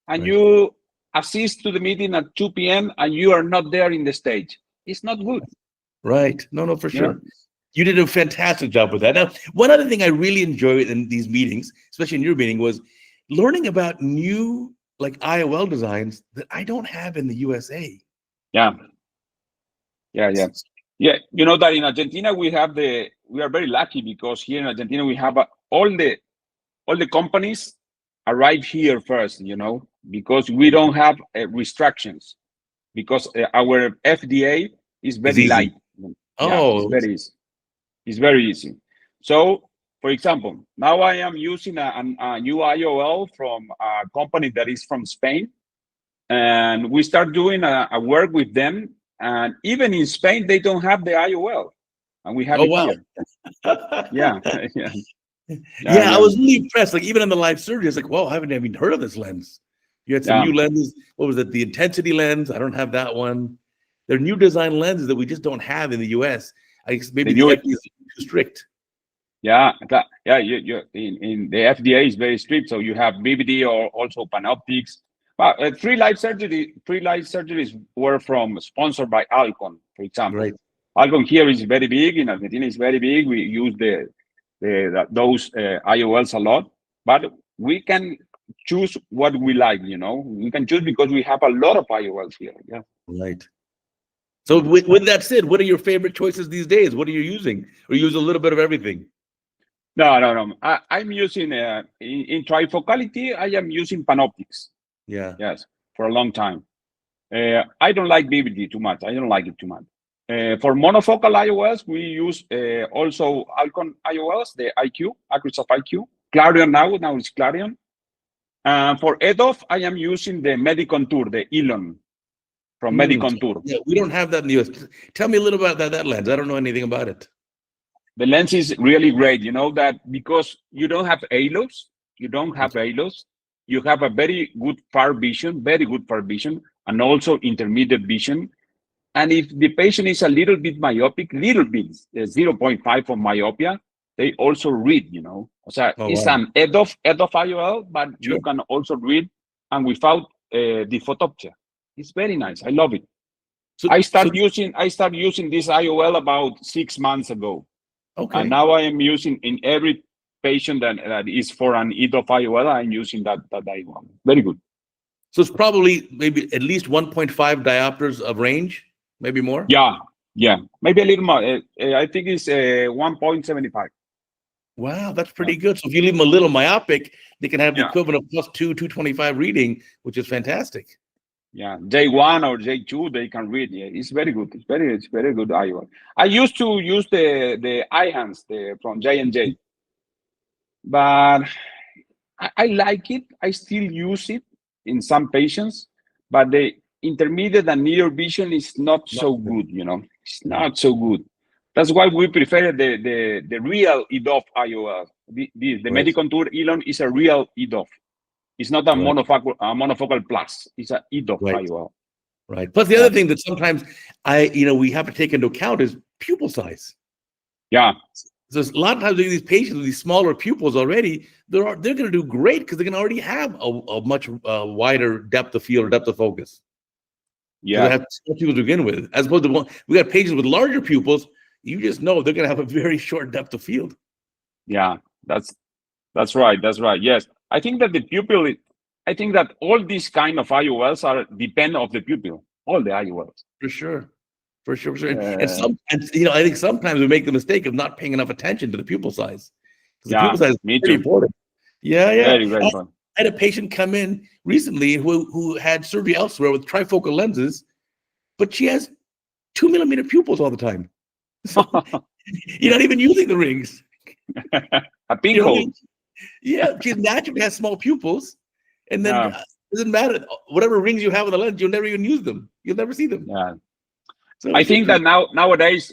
and you assist to the meeting at 2 p.m. and you are not there in the stage, it's not good. Right. No, for sure. You did a fantastic job with that. Now, one other thing I really enjoyed in these meetings, especially in your meeting, was learning about new IOL designs that I don't have in the USA. Yeah. You know that in Argentina we are very lucky because here in Argentina we have all the companies arrive here first, because we don't have restrictions, because our FDA is very light. Oh, it's very easy. So, for example, now I am using a new IOL from a company that is from Spain, and we start doing a work with them. And even in Spain, they don't have the IOL, and we have it here. Yeah. I was really impressed. Even in the live surgery, it's like, whoa, I haven't even heard of this lens. You had some new lenses. What was it? The intensity lens. I don't have that one. They're new design lenses that we just don't have in the US. I guess maybe the FDA is too strict. Yeah. You in the FDA is very strict. So you have BBD or also Panoptics. But three light surgeries were sponsored by Alcon, for example. Right. Alcon here is very big. In Argentina is very big. We use those IOLs a lot, but we can choose what we like. We can choose because we have a lot of IOLs here. Yeah. Right. So with that said, what are your favorite choices these days? What are you using? Or you use a little bit of everything? No. I'm using in trifocality. I am using Panoptics. Yeah. Yes, for a long time. I don't like BBD too much. I don't like it too much. For monofocal IOLs, we use also Alcon IOLs, the IQ, Acrysoft IQ. Clarion now it's Clarion. For EDOF, I am using the Medicontour, the Elon from Medicontour. Yeah, we don't have that in the US. Tell me a little about that lens. I don't know anything about it. The lens is really great. You know that because you don't have halos, you have a very good far vision, and also intermediate vision. And if the patient is a little bit myopic, 0.5 of myopia, they also read, So it's an EDOF IOL, but you can also read and without the photopsia. It's very nice. I love it. I start using this IOL about 6 months ago. Okay. And now I am using in every patient that is for an EDOF IOL, I'm using that IOL. Very good. So it's probably maybe at least 1.5 diopters of range, maybe more? Yeah. Maybe a little more. I think it's 1.75. Wow, that's pretty good. So if you leave them a little myopic, they can have the equivalent of +2, 225 reading, which is fantastic. Yeah, J1 or J2, they can read. Yeah, it's very good. It's very good IOL. I used to use the iHands from J&J, but I like it. I still use it in some patients, but the intermediate and near vision is not so good. It's not so good. That's why we prefer the real EDOF IOL. The Medicontour Elon is a real EDOF. It's not a monofocal plus. It's an EDOF IOL. Right. Plus the other thing that sometimes we have to take into account is pupil size. Yeah. So a lot of times these patients with these smaller pupils already, they're going to do great because they're going to already have a much wider depth of field or depth of focus. Because they have small pupils to begin with, as opposed to we got patients with larger pupils. You just know they're going to have a very short depth of field. Yeah, that's right. That's right. Yes, I think that the pupil. I think that all these kind of IOLs depend of the pupil. All the IOLs. For sure. And I think sometimes we make the mistake of not paying enough attention to the pupil size. Because the pupil size is pretty important. Yeah. Very important. I had a patient come in recently who had surgery elsewhere with trifocal lenses, but she has 2 millimeter pupils all the time. So you're not even using the rings. A pinhole. Yeah, she naturally has small pupils, and then it doesn't matter. Whatever rings you have on the lens, you'll never even use them. You'll never see them. Yeah. So I think that nowadays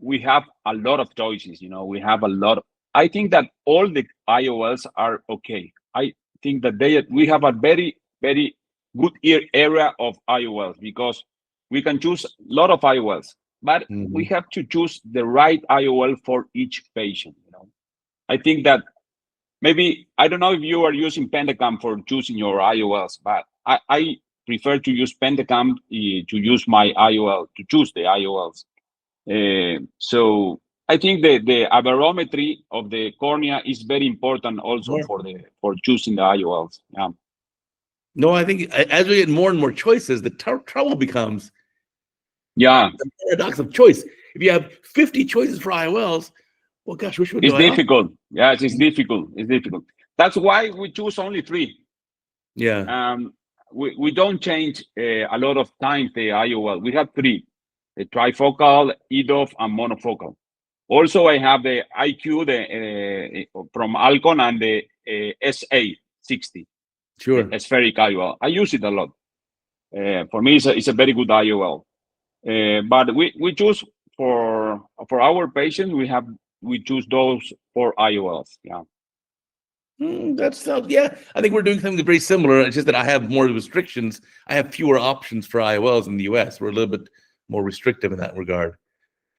we have a lot of choices. We have a lot. I think that all the IOLs are okay. I think that we have a very, very good area of IOLs because we can choose a lot of IOLs, but we have to choose the right IOL for each patient. I think that maybe, I don't know if you are using Pentacam for choosing your IOLs, but I prefer to use Pentacam to use my IOL, to choose the IOLs. So I think the aberrometry of the cornea is very important also for choosing the IOLs. Yeah. No, I think as we get more and more choices, the trouble becomes the paradox of choice. If you have 50 choices for IOLs, well, gosh, which one do I opt? Difficult. Yes, it's difficult. It's difficult. That's why we choose only 3. Yeah. We don't change a lot of times the IOL. We have 3: the trifocal, EDOF, and monofocal. Also, I have the IQ from Alcon and the SA60. Sure. The spheric IOL. I use it a lot. For me, it's a very good IOL. But we choose for our patients. We choose those 4 IOLs. Yeah. I think we're doing something very similar. It's just that I have more restrictions. I have fewer options for IOLs in the US. We're a little bit more restrictive in that regard.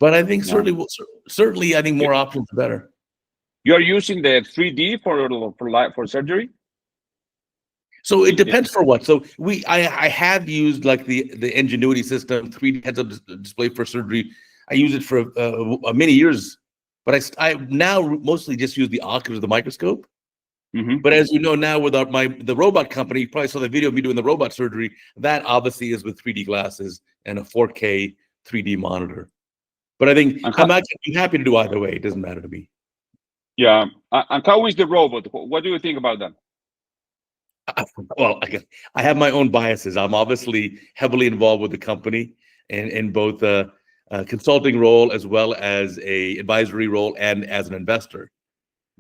But I think certainly, I think more options are better. You're using the 3D for surgery? So it depends for what. So I have used like the Ingenuity system, 3D heads-up display for surgery. I use it for many years, but I now mostly just use the oculars of the microscope. But as you know now, with the robot company, you probably saw the video of me doing the robot surgery. That obviously is with 3D glasses and a 4K 3D monitor. But I think I'm happy to do either way. It doesn't matter to me. Yeah. And how is the robot? What do you think about that? Well, I have my own biases. I'm obviously heavily involved with the company in both a consulting role as well as a advisory role and as an investor.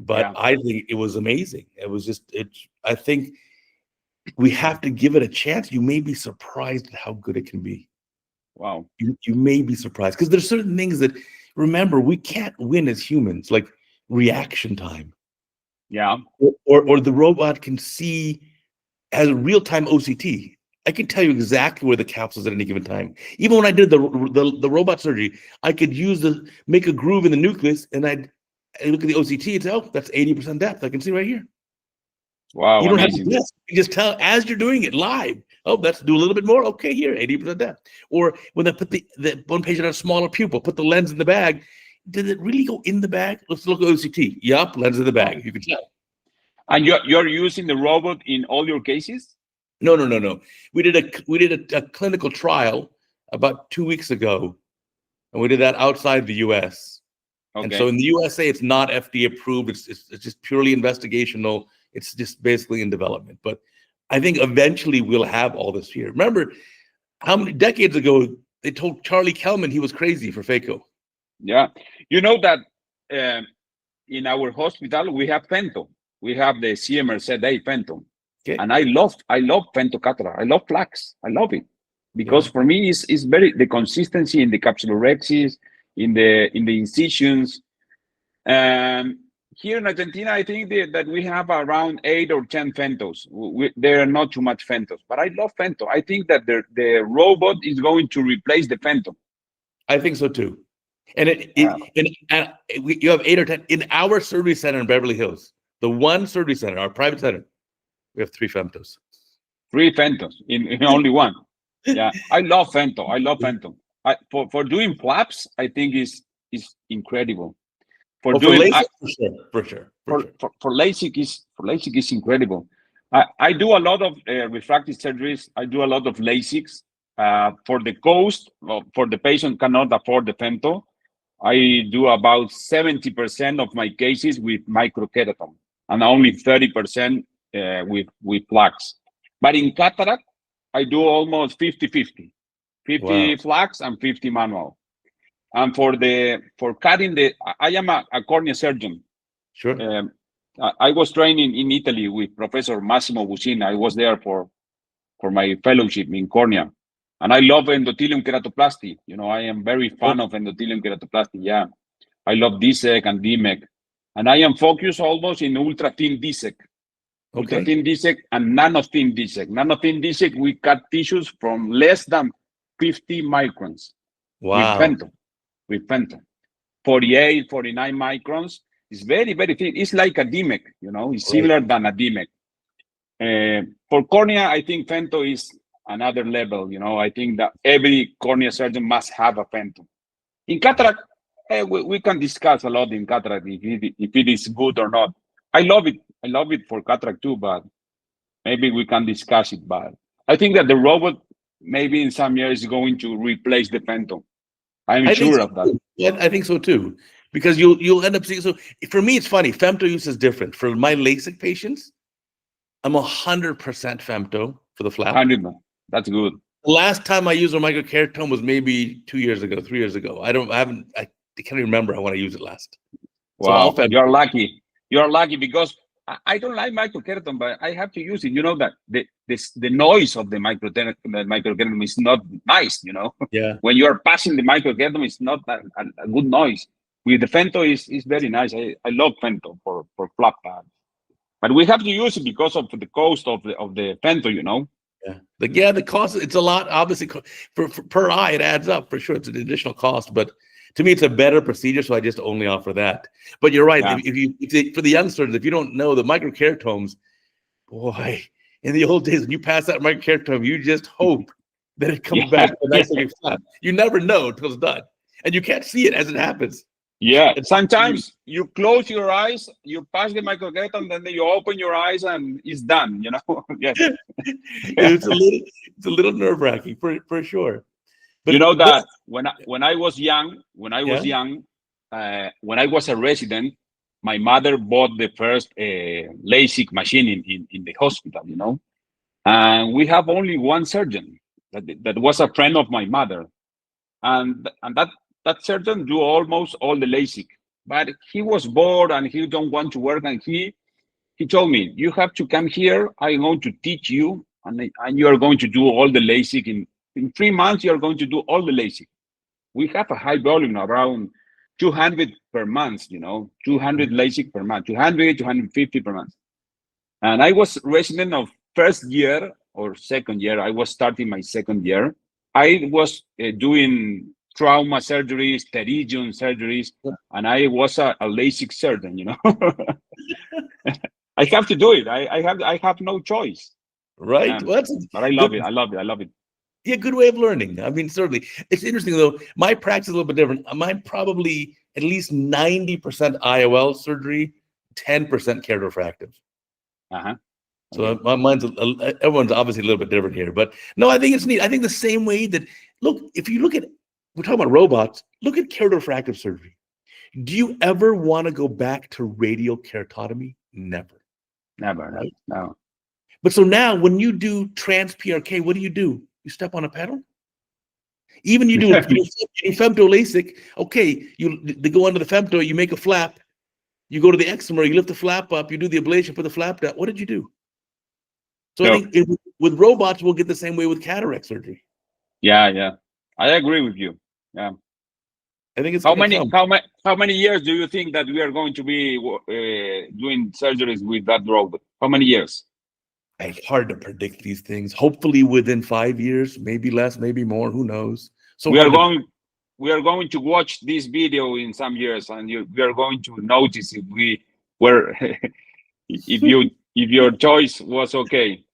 But I think it was amazing. It was just I think we have to give it a chance. You may be surprised at how good it can be. Wow. You may be surprised because there's certain things that, remember, we can't win as humans, like reaction time. Yeah. Or the robot can see as a real-time OCT. I can tell you exactly where the capsule is at any given time. Even when I did the robot surgery, I could make a groove in the nucleus, and I'd look at the OCT and say, oh, that's 80% depth. I can see right here. Wow, you don't amazing. have to guess. You just tell as you're doing it live. Oh, let's do a little bit more. Okay, here, 80% depth. Or when they put the one patient had a smaller pupil, put the lens in the bag. Did it really go in the bag? Let's look at OCT. Yup, lens in the bag. You can tell. And you're using the robot in all your cases? No. We did a clinical trial about 2 weeks ago, and we did that outside the U.S. Okay. And so in the USA, it's not FDA approved. It's just purely investigational. It's just basically in development. But I think eventually we'll have all this here. Remember how many decades ago they told Charlie Kelman he was crazy for phaco? Yeah. You know that in our hospital, we have Pento. We have the CMR-ZA Pento. Okay. And I love Pento cataract. I love plaques. I love it. Because for me, it's very, the consistency in the capsulorhexis, in the incisions. Here in Argentina, I think that we have around 8 or 10 Fentos. There are not too much Fentos, but I love Fento. I think that the robot is going to replace the Fento. I think so too. And Uh, you have 8 or 10 in our surgery center in Beverly Hills. The one surgery center, our private center, we have 3 femtos. 3 Phantoms in only one. Yeah, I love Phantom. I love Phantom. For doing flaps, I think is incredible. For Oh, for doing LASIK, for sure. for LASIK is incredible. I do a lot of refractive surgeries. I do a lot of LASIKs. For the cost, for the patient cannot afford the femto, I do about 70% of my cases with microkeratom and only 30% with plaques. But in cataract, I do almost 50-50, 50 Wow. flax and 50 manual. And for cutting I am a cornea surgeon. Sure. I was training in Italy with Professor Massimo Busina. I was there for my fellowship in cornea. And I love endothelium keratoplasty. You know, I am very fan of endothelium keratoplasty. Yeah. I love DSEC and DMEC. And I am focused almost in ultra thin DSEC. Ultra thin DSEC and nano thin DSEC. Nano thin DSEC, we cut tissues from less than 50 microns. Wow. With Phantom. 48, 49 microns. It's very, very thin. It's like a DMEC, you know, it's similar than a DMEC. For cornea, I think Femto is another level. You know, I think that every cornea surgeon must have a Femto. In cataract, we can discuss a lot in cataract if it is good or not. I love it. I love it for cataract too, but maybe we can discuss it. But I think that the robot maybe in some years is going to replace the Femto. I'm sure of that. Yeah, I think so too, because you'll end up seeing. So for me, it's funny. Femto use is different. For my LASIK patients, I'm 100% femto for the flap. 100. That's good. The last time I used a microkeratome was maybe 2 years ago, 3 years ago. I can't even remember when I used it last. Wow, so you're lucky. You're lucky because I don't like microkeratome, but I have to use it. You know that the noise of the microkeratome is not nice. You know, yeah. When you are passing the microkeratome, it's not a good noise. With the femto is very nice. I love femto for flap pad. But we have to use it because of the cost of the femto, you know. Yeah, the cost, it's a lot. Obviously, for per eye, it adds up for sure. It's an additional cost, but to me, it's a better procedure, so I just only offer that. But you're right. Yeah. If for the youngsters, if you don't know the microkeratomes, boy, in the old days when you pass that microkeratome, you just hope that it comes back a nice looking flap. You never know until it's done, and you can't see it as it happens. Yeah, sometimes you close your eyes, you pass the microkeratome, then you open your eyes and it's done, you know. Yes. It's a little nerve-wracking for sure. But you know that when I was young, when I was a resident, my mother bought the first LASIK machine in the hospital, you know. And we have only one surgeon that was a friend of my mother. And that surgeon do almost all the LASIK, but he was bored and he don't want to work. And he told me, you have to come here. I'm going to teach you, and you are going to do all the LASIK in 3 months. You are going to do all the LASIK. We have a high volume, around 200 per month. You know, 200 LASIK per month, 200, 250 per month. And I was resident of first year or second year. I was starting my second year. I was doing trauma surgeries, pterygium surgeries, and I was a LASIK surgeon, you know. I have to do it. I have no choice. Right. Well, but I love it. I love it. Yeah, good way of learning. I mean, certainly. It's interesting though. My practice is a little bit different. Mine probably at least 90% IOL surgery, 10% keratofractive. So mine's everyone's obviously a little bit different here, but no, I think it's neat. I think the same way that if you look at, we're talking about robots, look at keratofractive surgery. Do you ever want to go back to radial keratotomy? Never. Right? No. But so now when you do trans PRK, what do? You step on a pedal? Even you do femto LASIK, okay, they go under the femto, you make a flap, you go to the excimer, you lift the flap up, you do the ablation, put the flap down. What did you do? So I think with robots, we'll get the same way with cataract surgery. Yeah. I agree with you. Yeah. I think it's how many years do you think that we are going to be doing surgeries with that robot? How many years? It's hard to predict these things. Hopefully within 5 years, maybe less, maybe more. Who knows? So we are going. we are going to watch this video in some years, and we are going to notice if we were if your choice was okay.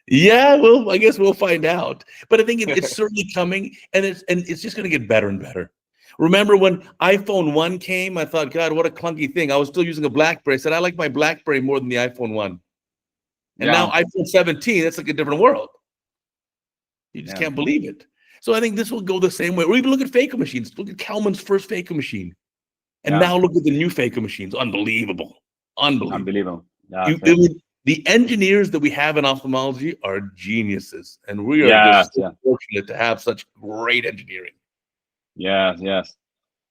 Yeah, well, I guess we'll find out. But I think it's certainly coming, and it's just going to get better and better. Remember when iPhone 1 came? I thought, God, what a clunky thing. I was still using a BlackBerry. I said, I like my BlackBerry more than the iPhone 1. And now iPhone 17, that's like a different world. You just can't believe it. So I think this will go the same way. Or even look at phaco machines. Look at Kalman's first phaco machine. And now look at the new phaco machines. Unbelievable. Unbelievable. Yeah, the engineers that we have in ophthalmology are geniuses. And we are just so fortunate to have such great engineering. Yes.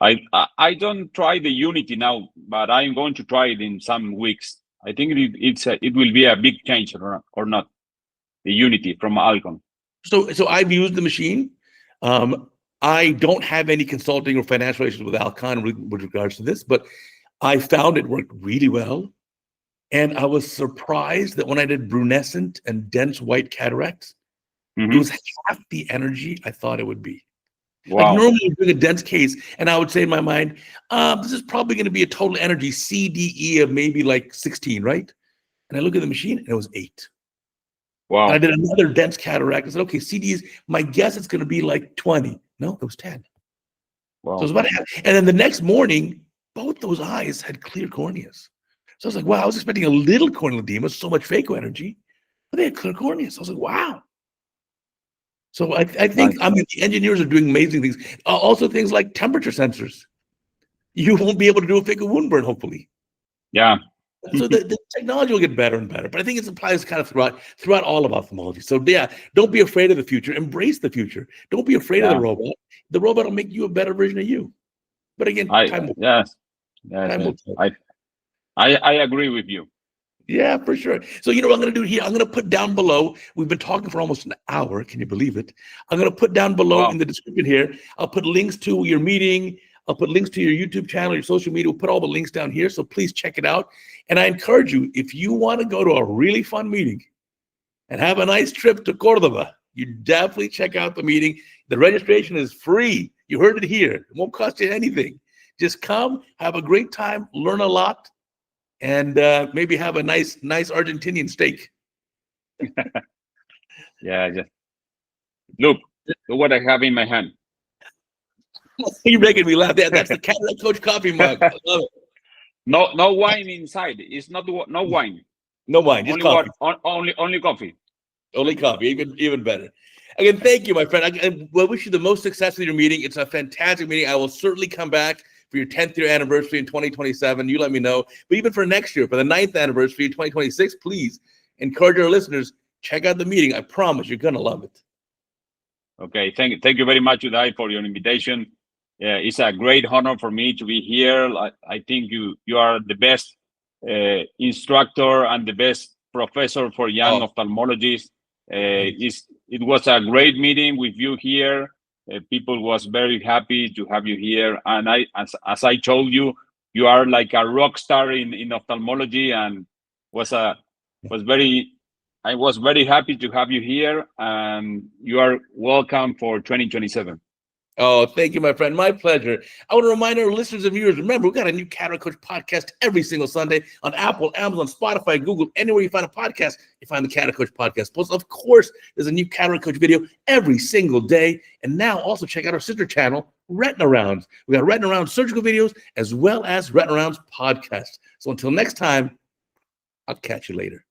I don't try the Unity now, but I'm going to try it in some weeks. I think it will be a big change or not. The Unity from Alcon. So I've used the machine. I don't have any consulting or financial relations with Alcon with regards to this, but I found it worked really well. And I was surprised that when I did brunescent and dense white cataracts, it was half the energy I thought it would be. Wow. Like normally I'm doing a dense case, and I would say in my mind, this is probably going to be a total energy CDE of maybe like 16, right? And I look at the machine, and it was 8. Wow. And I did another dense cataract. I said, okay, CDs, my guess it's going to be like 20. No, it was 10. Wow. So it was about half. And then the next morning, both those eyes had clear corneas. So I was like, wow, I was expecting a little corneal edema, so much phaco energy, but they had clear corneas. So I was like, wow. So I think, I mean, the engineers are doing amazing things. Also things like temperature sensors. You won't be able to do a phaco wound burn, hopefully. Yeah. So the technology will get better and better, but I think it applies kind of throughout all of ophthalmology. So yeah, don't be afraid of the future. Embrace the future. Don't be afraid of the robot. The robot will make you a better version of you. But again, time will tell. Time will tell. I agree with you. Yeah, for sure. So you know what I'm going to do here? I'm going to put down below. We've been talking for almost an hour. Can you believe it? I'm going to put down below in the description here. I'll put links to your meeting. I'll put links to your YouTube channel, your social media. We'll put all the links down here. So please check it out. And I encourage you, if you want to go to a really fun meeting and have a nice trip to Cordoba, you definitely check out the meeting. The registration is free. You heard it here. It won't cost you anything. Just come, have a great time, learn a lot, and maybe have a nice Argentinian steak. Just look what I have in my hand. You're making me laugh. That's the CataractCoach coffee mug. I love it. No wine inside. It's not no wine. No wine, just coffee. Only coffee. Only coffee, even better. Again, thank you, my friend. I wish you the most success with your meeting. It's a fantastic meeting. I will certainly come back for your 10th year anniversary in 2027. You let me know. But even for next year, for the 9th anniversary in 2026, please encourage our listeners, check out the meeting. I promise you're going to love it. Okay, thank you very much, Uday, for your invitation. It's a great honor for me to be here. I think you are the best instructor and the best professor for young ophthalmologists. It was a great meeting with you here. People was very happy to have you here. And as I told you, you are like a rock star in ophthalmology, and I was very happy to have you here. And you are welcome for 2027. Oh, thank you, my friend. My pleasure. I want to remind our listeners and viewers, remember, we've got a new CataractCoach podcast every single Sunday on Apple, Amazon, Spotify, Google, anywhere you find a podcast, you find the CataractCoach podcast. Plus, of course, there's a new CataractCoach video every single day. And now also check out our sister channel, Retina Rounds. We got Retina Rounds surgical videos as well as Retina Rounds podcast. So until next time, I'll catch you later.